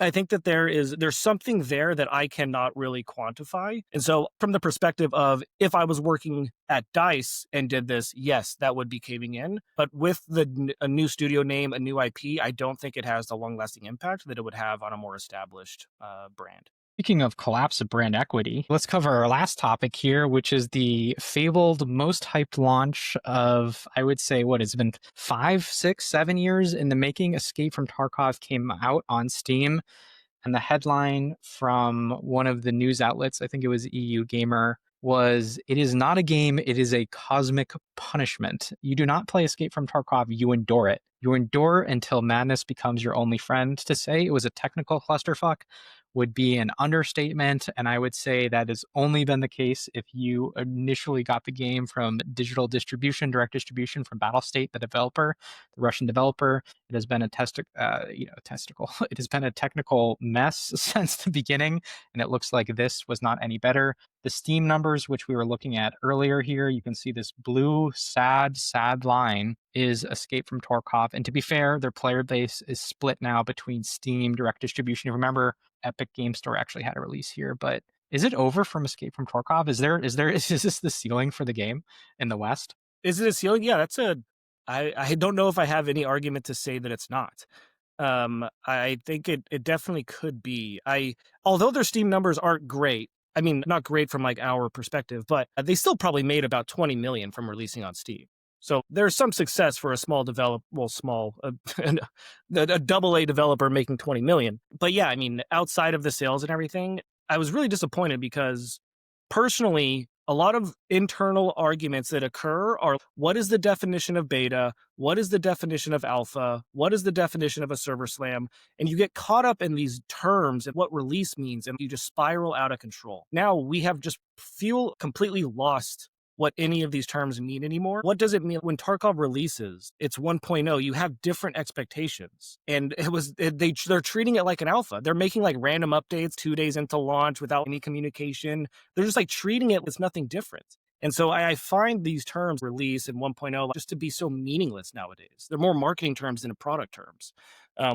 I think that there's something there that I cannot really quantify. And so from the perspective of if I was working at DICE and did this, yes, that would be caving in. But with a new studio name, a new IP, I don't think it has the long-lasting impact that it would have on a more established brand. Speaking of collapse of brand equity, let's cover our last topic here, which is the fabled, most hyped launch of, I would say, what has been 5, 6, 7 years in the making. Escape from Tarkov came out on Steam, and the headline from one of the news outlets, I think it was EU Gamer, was, "It is not a game, it is a cosmic punishment. You do not play Escape from Tarkov, you endure it. You endure until madness becomes your only friend." To say it was a technical clusterfuck would be an understatement, and I would say that has only been the case if you initially got the game from digital distribution, direct distribution from Battlestate, the developer, the Russian developer. It has been It has been a technical mess since the beginning, and it looks like this was not any better. The Steam numbers, which we were looking at earlier here, you can see this blue, sad line is Escape from Tarkov. And to be fair, their player base is split now between Steam, direct distribution. Remember, Epic Game Store actually had a release here, but is it over from Escape from Tarkov? Is this the ceiling for the game in the West? Is it a ceiling? Yeah, I don't know if I have any argument to say that it's not. I think it definitely could be. Although their Steam numbers aren't great, I mean, not great from like our perspective, but they still probably made about 20 million from releasing on Steam. So there's some success for a a double-A developer making 20 million. But yeah, I mean, outside of the sales and everything, I was really disappointed because personally, a lot of internal arguments that occur are, what is the definition of beta? What is the definition of alpha? What is the definition of a server slam? And you get caught up in these terms and what release means, and you just spiral out of control. Now we have just feel completely lost what any of these terms mean anymore. What does it mean when Tarkov releases? It's 1.0. You have different expectations, and they're treating it like an alpha. They're making like random updates 2 days into launch without any communication. They're just like treating it as nothing different. And so I find these terms, release and 1.0, just to be so meaningless nowadays. They're more marketing terms than product terms,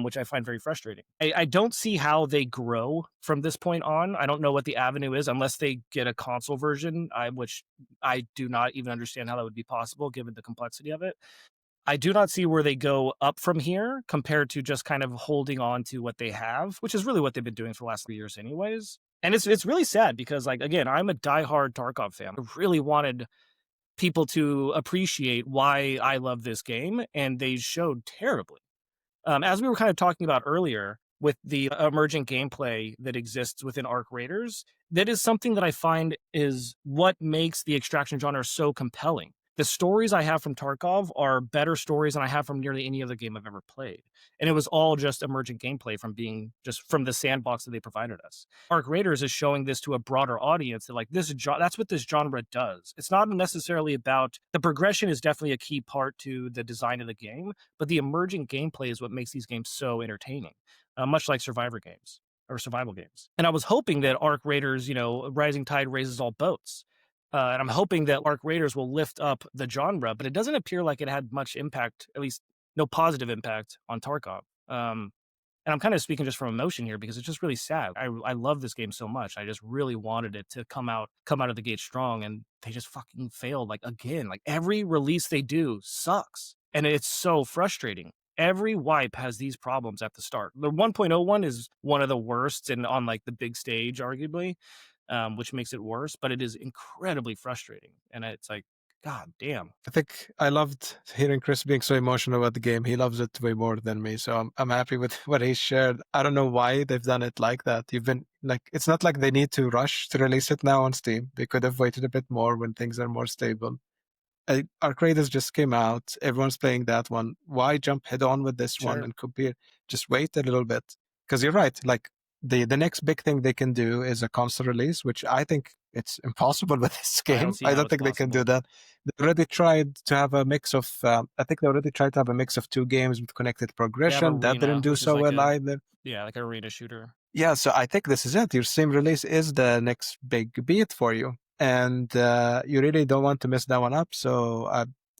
which I find very frustrating. I don't see how they grow from this point on. I don't know what the avenue is unless they get a console version, which I do not even understand how that would be possible given the complexity of it. I do not see where they go up from here compared to just kind of holding on to what they have, which is really what they've been doing for the last 3 years anyways. And it's really sad because, like, again, I'm a diehard Tarkov fan. I really wanted people to appreciate why I love this game, and they showed terribly. As we were kind of talking about earlier with the emergent gameplay that exists within Arc Raiders, that is something that I find is what makes the extraction genre so compelling. The stories I have from Tarkov are better stories than I have from nearly any other game I've ever played. And it was all just emergent gameplay from the sandbox that they provided us. Arc Raiders is showing this to a broader audience that, like, that's what this genre does. It's not necessarily about the progression is definitely a key part to the design of the game, but the emergent gameplay is what makes these games so entertaining, much like survivor games or survival games. And I was hoping that Arc Raiders, rising tide raises all boats. And I'm hoping that Arc Raiders will lift up the genre, but it doesn't appear like it had much impact, at least no positive impact on Tarkov. And I'm kind of speaking just from emotion here because it's just really sad. I love this game so much. I just really wanted it to come out of the gate strong, and they just fucking failed. Like, again, like every release they do sucks, and it's so frustrating. Every wipe has these problems at the start. The 1.0 one is one of the worst, and on like the big stage, arguably. Which makes it worse, but it is incredibly frustrating. And it's like, God damn. I think I loved hearing Chris being so emotional about the game. He loves it way more than me. So I'm happy with what he shared. I don't know why they've done it like that. You've been like, it's not like they need to rush to release it now on Steam. They could have waited a bit more when things are more stable. Arc Raiders just came out. Everyone's playing that one. Why jump head on with this one and compare? Just wait a little bit. Because you're right. Like, the next big thing they can do is a console release, which I think it's impossible with this game. I don't think they can do that. They already tried to have a mix of, two games with connected progression. That didn't do so well either. Yeah, like an arena shooter. Yeah, so I think this is it. Your Steam release is the next big beat for you. And you really don't want to mess that one up. So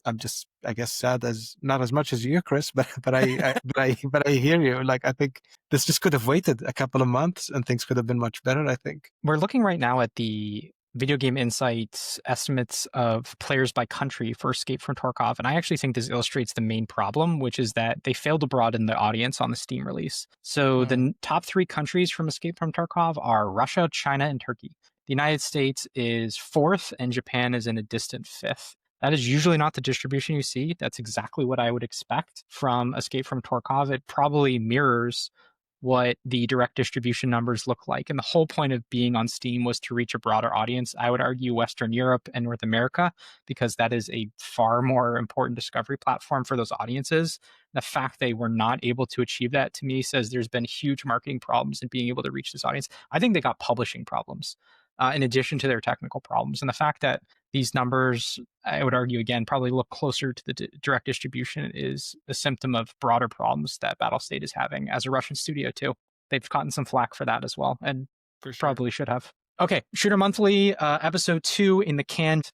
I'm just, I guess, sad not as much as you, Chris, but I hear you. Like, I think this just could have waited a couple of months and things could have been much better, I think. We're looking right now at the Video Game Insights estimates of players by country for Escape from Tarkov, and I actually think this illustrates the main problem, which is that they failed to broaden the audience on the Steam release. So the top 3 countries from Escape from Tarkov are Russia, China, and Turkey. The United States is 4th, and Japan is in a distant 5th. That is usually not the distribution you see. That's exactly what I would expect from Escape from Tarkov. It probably mirrors what the direct distribution numbers look like. And the whole point of being on Steam was to reach a broader audience. I would argue Western Europe and North America, because that is a far more important discovery platform for those audiences. The fact they were not able to achieve that, to me, says there's been huge marketing problems in being able to reach this audience. I think they got publishing problems in addition to their technical problems. And the fact that these numbers, I would argue, again, probably look closer to the direct distribution is a symptom of broader problems that Battlestate is having as a Russian studio, too. They've gotten some flack for that as well, and probably should have. Okay, Shooter Monthly, episode 2 in the can.